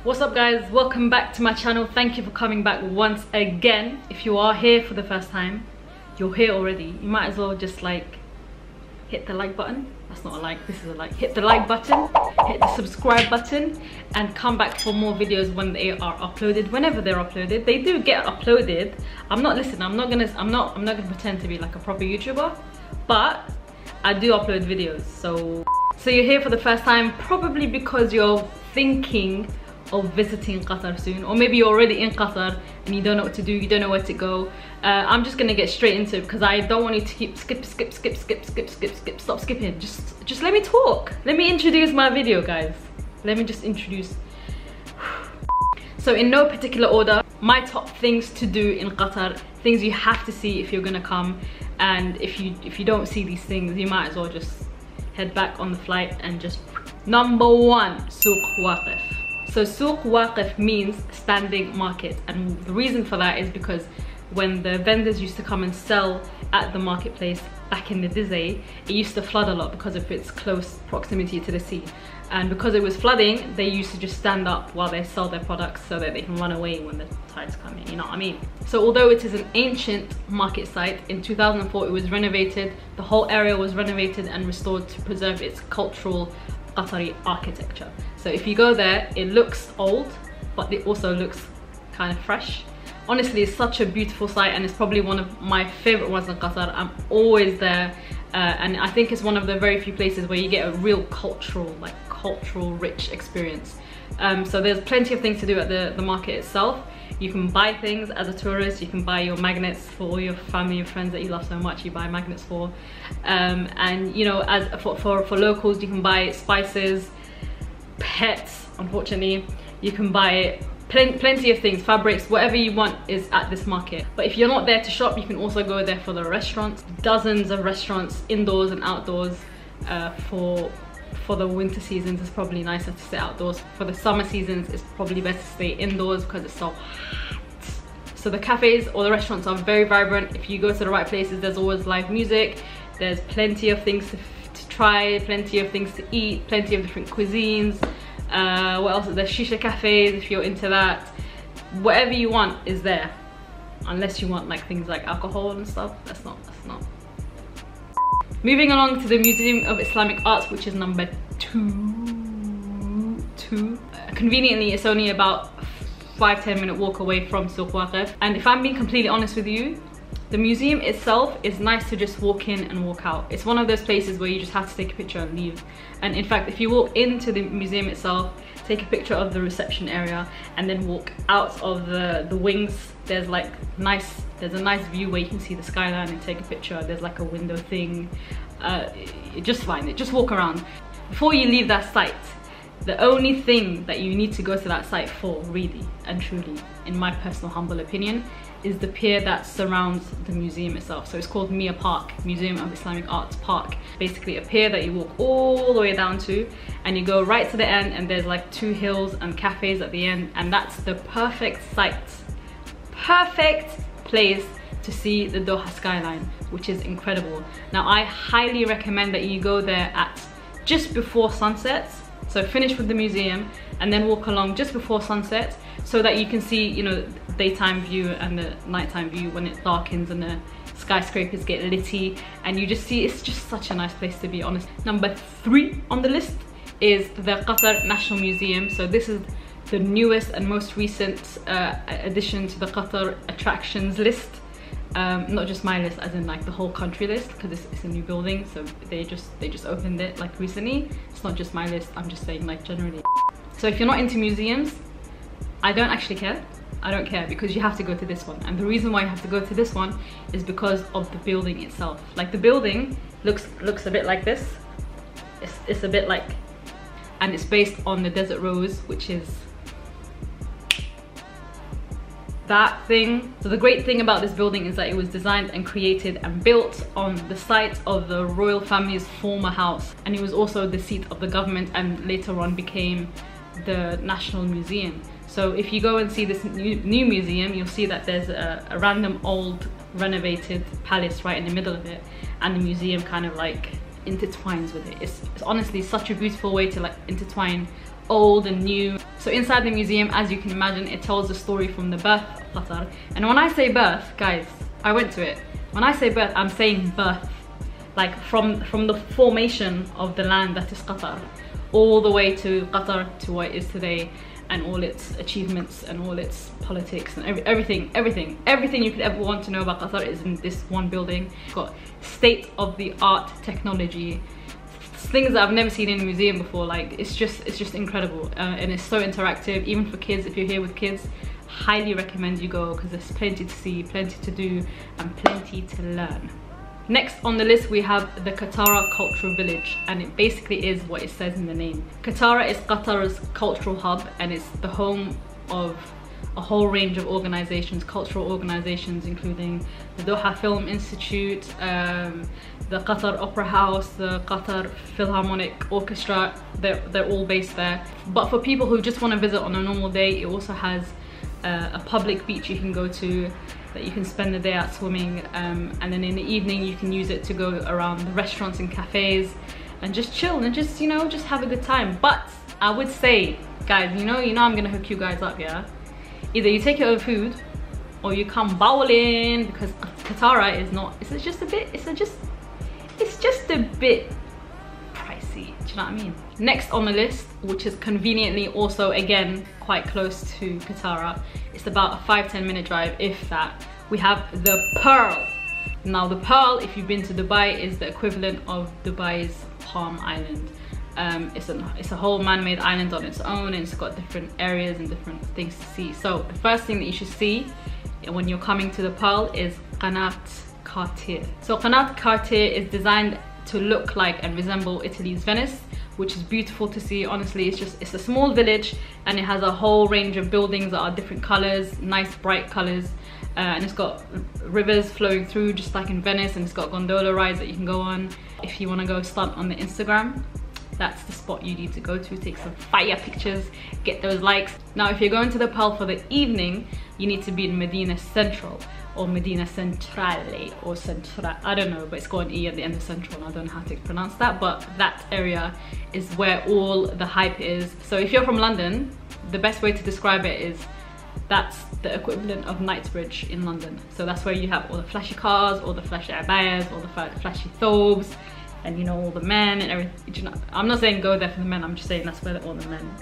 What's up guys, welcome back to my channel. Thank you for coming back once again. If you are here for the first time, you're here already, you might as well just like hit the like button. That's not a like, this is a like. Hit the like button, hit the subscribe button, and come back for more videos when they are uploaded, whenever they're uploaded. They do get uploaded. I'm not gonna pretend to be like a proper YouTuber, but I do upload videos. So you're here for the first time, probably because you're thinking of visiting Qatar soon, or maybe you're already in Qatar and you don't know what to do, you don't know where to go. I'm just gonna get straight into it because I don't want you to keep stop skipping. Just let me talk. Let me introduce my video, guys. Let me just introduce. So in no particular order, my top things to do in Qatar, things you have to see if you're gonna come, and if you don't see these things, you might as well just head back on the flight and just. Number one, Souk Waqif. So Souk Waqif means standing market, and the reason for that is because when the vendors used to come and sell at the marketplace back in the day, it used to flood a lot because of its close proximity to the sea. And because it was flooding, they used to just stand up while they sell their products so that they can run away when the tides come in, you know what I mean? So although it is an ancient market site, in 2004 it was renovated, the whole area was renovated and restored to preserve its cultural Qatari architecture. So if you go there, it looks old, but it also looks kind of fresh. Honestly, it's such a beautiful site, and it's probably one of my favorite ones in Qatar. I'm always there, and I think it's one of the very few places where you get a real cultural rich experience. So there's plenty of things to do at the market itself. You can buy things as a tourist. You can buy your magnets for all your family and friends that you love so much. You buy magnets for, and you know, as for locals, you can buy spices, pets. Unfortunately, you can buy plenty of things, fabrics, whatever you want is at this market. But if you're not there to shop, you can also go there for the restaurants. Dozens of restaurants, indoors and outdoors. For the winter seasons, it's probably nicer to stay outdoors. For the summer seasons, it's probably best to stay indoors because it's so hot. So the cafes or the restaurants are very vibrant. If you go to the right places, there's always live music. There's plenty of things to try, plenty of things to eat, plenty of different cuisines. What else? There's shisha cafes if you're into that. Whatever you want is there, unless you want like things like alcohol and stuff. That's not. Moving along to the Museum of Islamic Arts, which is number two. Conveniently, it's only about 5-10 minute walk away from Souk Waqif. And if I'm being completely honest with you, the museum itself is nice to just walk in and walk out. It's one of those places where you just have to take a picture and leave. And in fact, if you walk into the museum itself, take a picture of the reception area, and then walk out of the wings, there's a nice view where you can see the skyline and take a picture. There's like a window thing. Just find it, just walk around. Before you leave that site, the only thing that you need to go to that site for, really and truly, in my personal humble opinion, is the pier that surrounds the museum itself. So it's called Mia Park, Museum of Islamic Arts Park. Basically a pier that you walk all the way down to, and you go right to the end, and there's like 2 hills and cafes at the end, and that's the perfect site, perfect place to see the Doha skyline, which is incredible. Now I highly recommend that you go there at just before sunset. So finish with the museum and then walk along just before sunset, so that you can see, you know, daytime view and the nighttime view when it darkens and the skyscrapers get litty, and you just see, it's just such a nice place to be honest. Number 3 on the list is the Qatar National Museum. So this is the newest and most recent addition to the Qatar attractions list. Not just my list, as in like the whole country list, because it's a new building, so they just opened it like recently. It's not just my list, I'm just saying like generally. So if you're not into museums, I don't actually care. I don't care, because you have to go to this one, and the reason why you have to go to this one is because of the building itself. Like the building looks a bit like this. It's a bit like, and it's based on the Desert Rose, which is that thing. So the great thing about this building is that it was designed and created and built on the site of the royal family's former house, and it was also the seat of the government, and later on became the National Museum. So if you go and see this new museum, you'll see that there's a random old renovated palace right in the middle of it, and the museum kind of like intertwines with it. It's honestly such a beautiful way to like intertwine old and new. So inside the museum, as you can imagine, it tells the story from the birth of Qatar. And when I say birth, guys, I went to it. When I say birth, I'm saying birth. Like from the formation of the land that is Qatar, all the way to Qatar to what it is today, and all its achievements and all its politics and everything you could ever want to know about Qatar is in this one building. It's got state-of-the-art technology, things that I've never seen in a museum before. Like it's just incredible, and it's so interactive. Even for kids, if you're here with kids, highly recommend you go, because there's plenty to see, plenty to do, and plenty to learn. Next on the list we have the Katara Cultural Village, and it basically is what it says in the name. Katara is Qatar's cultural hub, and it's the home of a whole range of organizations, cultural organizations, including the Doha Film Institute, the Qatar Opera House, the Qatar Philharmonic Orchestra. They're all based there. But for people who just want to visit on a normal day, it also has a public beach you can go to, that you can spend the day out swimming, and then in the evening you can use it to go around the restaurants and cafes and just chill and just, you know, just have a good time. But I would say, guys, you know I'm gonna hook you guys up, yeah? Either you take your own food or you come bowling, because Katara is not, it's just a bit pricey, do you know what I mean? Next on the list, which is conveniently also again quite close to Katara, it's about a 5-10 minute drive, if that, we have the Pearl. Now the Pearl, if you've been to Dubai, is the equivalent of Dubai's Palm Island. It's a whole man-made island on its own, and it's got different areas and different things to see. So the first thing that you should see when you're coming to the Pearl is Qanat Qartier. So Qanat Qartier is designed to look like and resemble Italy's Venice, which is beautiful to see. Honestly, it's a small village, and it has a whole range of buildings that are different colors, nice bright colors, and it's got rivers flowing through just like in Venice, and it's got gondola rides that you can go on. If you want to go stunt on the Instagram, that's the spot you need to go to. Take some fire pictures, get those likes. Now if you're going to the Pearl for the evening, you need to be in Medina Central, or Medina Centrale, or Central, I don't know, but it's got an E at the end of Central, and I don't know how to pronounce that, but that area is where all the hype is. So if you're from London, the best way to describe it is that's the equivalent of Knightsbridge in London. So that's where you have all the flashy cars, all the flashy abayas, all the flashy thobes, and you know, all the men and everything. You know, I'm not saying go there for the men, I'm just saying that's where all the men.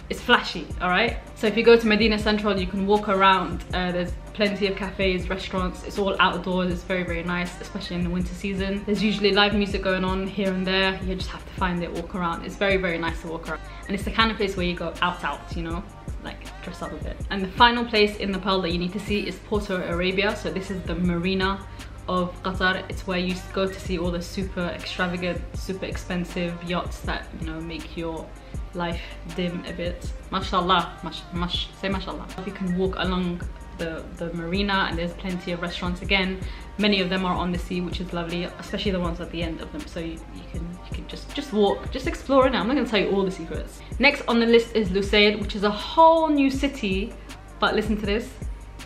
It's flashy, all right? So if you go to Medina Central, you can walk around. There's plenty of cafes, restaurants. It's all outdoors. It's very, very nice, especially in the winter season. There's usually live music going on here and there. You just have to find it, walk around. It's very, very nice to walk around. And it's the kind of place where you go out, you know? Like dress up a bit. And the final place in the Pearl that you need to see is Porto Arabia. So this is the marina of Qatar. It's where you go to see all the super extravagant, super expensive yachts that, you know, make your life dim a bit. Mashallah, say mashallah. You can walk along the marina, and there's plenty of restaurants. Again, many of them are on the sea, which is lovely, especially the ones at the end of them. So you can just walk, just explore it. I'm not gonna tell you all the secrets. Next on the list is Lusail, which is a whole new city, but listen to this.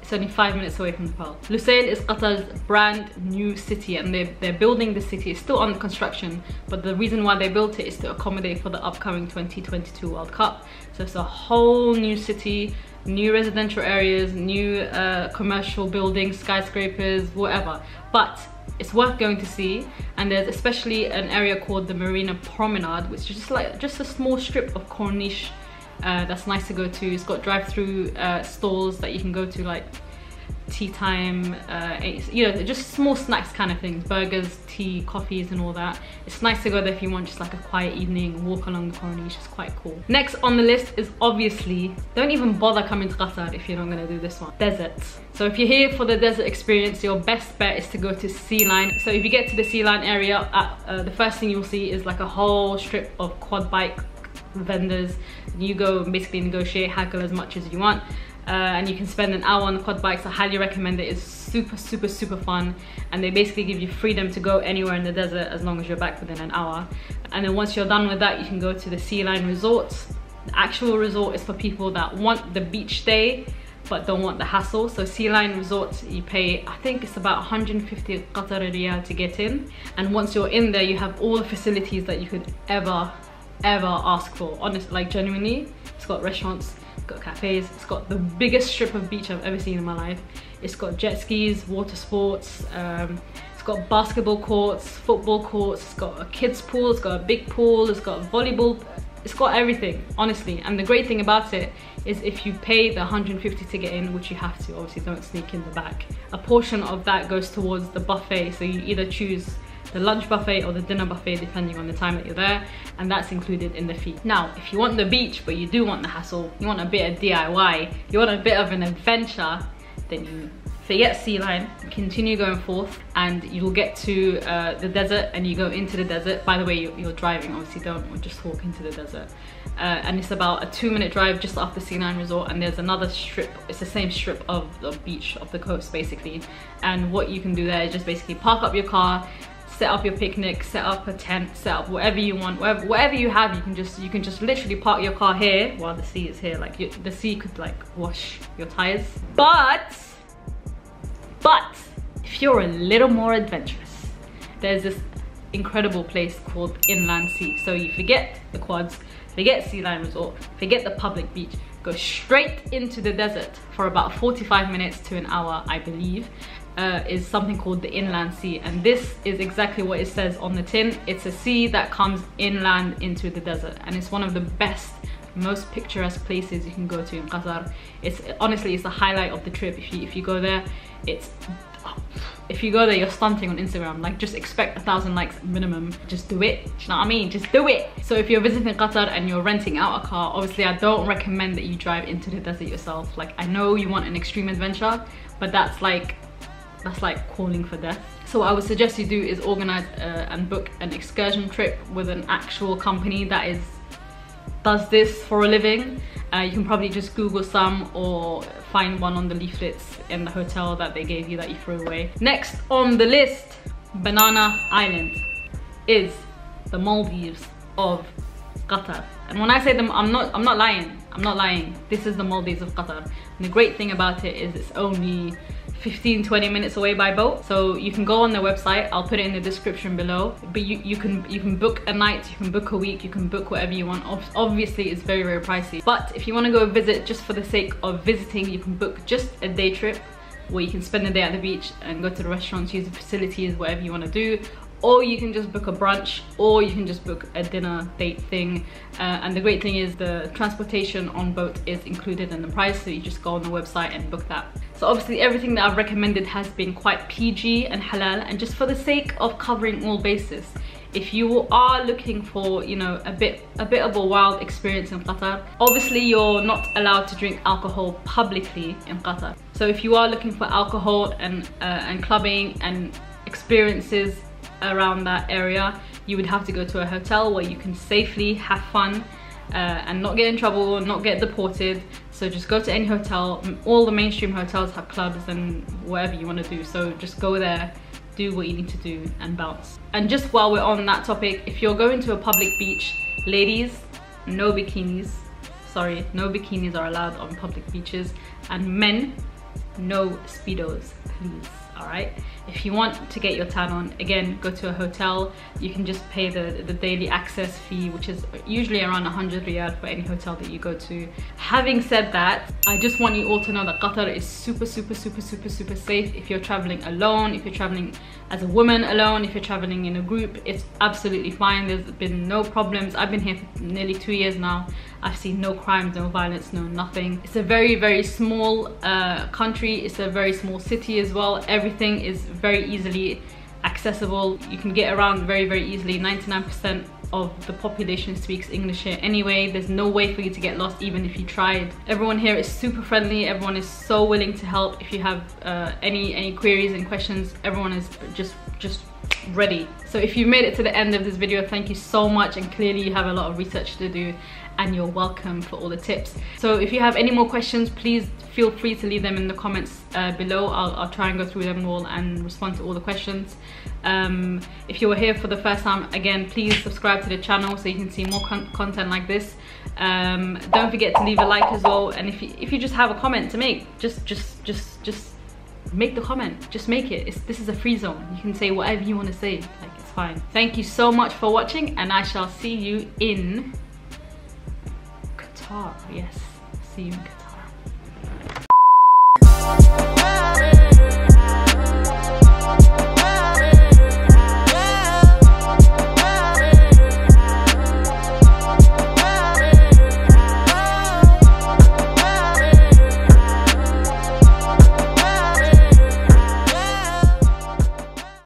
It's only 5 minutes away from the Pearl. Lusail is Qatar's brand new city, and they're building the city. It's still under construction, but the reason why they built it is to accommodate for the upcoming 2022 World Cup. So it's a whole new city, new residential areas, new commercial buildings, skyscrapers, whatever. But it's worth going to see, and there's especially an area called the Marina Promenade, which is just a small strip of Corniche that's nice to go to. It's got drive-through stalls that you can go to, like tea time, you know, just small snacks kind of things, burgers, tea, coffees and all that. It's nice to go there if you want just like a quiet evening, walk along the Corniche. It's quite cool. Next on the list is obviously, don't even bother coming to Qatar if you're not going to do this one, deserts. So if you're here for the desert experience, your best bet is to go to Sea Line. So if you get to the Sea Line area, the first thing you'll see is like a whole strip of quad bike vendors. You go and basically negotiate, haggle as much as you want, and you can spend an hour on the quad bikes. I highly recommend it. It's super fun, and they basically give you freedom to go anywhere in the desert as long as you're back within an hour. And then once you're done with that, you can go to the Sea Line Resort. The actual resort is for people that want the beach day but don't want the hassle. So Sea Line Resort, you pay, I think it's about 150 Qatari riyal to get in, and once you're in there, you have all the facilities that you could ever ever ask for. Honestly, like genuinely, it's got restaurants, it's got cafes, it's got the biggest strip of beach I've ever seen in my life. It's got jet skis, water sports, it's got basketball courts, football courts, it's got a kids pool, it's got a big pool, it's got volleyball, it's got everything, honestly. And the great thing about it is if you pay the 150 to get in, which you have to, obviously don't sneak in the back, a portion of that goes towards the buffet. So you either choose the lunch buffet or the dinner buffet depending on the time that you're there, and that's included in the fee. Now, if you want the beach but you do want the hassle, you want a bit of DIY, you want a bit of an adventure, then you forget Sea Line, continue going forth, and you'll get to the desert, and you go into the desert. By the way, you're driving, obviously don't just walk into the desert. And it's about a 2-minute drive just off the Sea Line Resort, and there's another strip, it's the same strip of the beach, of the coast basically. And what you can do there is just basically park up your car, set up your picnic, set up a tent, set up whatever you want, whatever you have. You can just literally park your car here while the sea is here. Like the sea could like wash your tires. But if you're a little more adventurous, there's this incredible place called Inland Sea. So you forget the quads, forget Sea Line Resort, forget the public beach, go straight into the desert for about 45 minutes to an hour, I believe. Is something called the Inland Sea, and this is exactly what it says on the tin. It's a sea that comes inland into the desert, and it's one of the best, most picturesque places you can go to in Qatar. It's honestly, it's the highlight of the trip. If you go there, you're stunting on Instagram. Like, just expect 1,000 likes minimum. Just do it. Do you know what I mean? Just do it. So if you're visiting Qatar and you're renting out a car, obviously I don't recommend that you drive into the desert yourself. Like, I know you want an extreme adventure, but that's like calling for death. So what I would suggest you do is organize and book an excursion trip with an actual company that does this for a living. You can probably just Google some or find one on the leaflets in the hotel that they gave you that you threw away. Next on the list, Banana Island, is the Maldives of Qatar. And when I say them, I'm not lying. This is the Maldives of Qatar. And the great thing about it is it's only 15-20 minutes away by boat. So you can go on their website, I'll put it in the description below, but you can book a night, you can book a week, you can book whatever you want. Obviously it's very, very pricey, but if you want to go visit just for the sake of visiting, you can book just a day trip where you can spend the day at the beach and go to the restaurants, use the facilities, whatever you want to do. Or you can just book a brunch, or you can just book a dinner date thing. And the great thing is the transportation on boat is included in the price, so you just go on the website and book that. So obviously everything that I've recommended has been quite PG and halal, and just for the sake of covering all bases, if you are looking for, you know, a bit of a wild experience in Qatar, obviously you're not allowed to drink alcohol publicly in Qatar. So if you are looking for alcohol and clubbing and experiences around that area, you would have to go to a hotel where you can safely have fun and not get in trouble, not get deported. So just go to any hotel. All the mainstream hotels have clubs and whatever you want to do, so just go there, do what you need to do and bounce. And just while we're on that topic, if you're going to a public beach, ladies, no bikinis. Sorry, no bikinis are allowed on public beaches, and men, no speedos, please. All right, if you want to get your tan on, again, go to a hotel. You can just pay the daily access fee, which is usually around 100 riyal for any hotel that you go to. Having said that, I just want you all to know that Qatar is super safe. If you're traveling alone, if you're traveling as a woman alone, if you're traveling in a group, it's absolutely fine. There's been no problems. I've been here for nearly 2 years now. I've seen no crimes, no violence, no nothing. It's a very small country. It's a very small city as well. Everything is very easily accessible. You can get around very easily. 99% of the population speaks English here anyway. There's no way for you to get lost even if you tried. Everyone here is super friendly. Everyone is so willing to help. If you have any queries and questions, everyone is just ready. So if you made it to the end of this video, thank you so much, and clearly you have a lot of research to do, and you're welcome for all the tips. So if you have any more questions, please feel free to leave them in the comments below. I'll try and go through them all and respond to all the questions. If you were here for the first time, again, please subscribe to the channel so you can see more content like this. Don't forget to leave a like as well, and if you just have a comment to make, just make the comment. Just make it. This is a free zone. You can say whatever you want to say. Like, it's fine. Thank you so much for watching, and I shall see you in Qatar. Yes, see you in Qatar.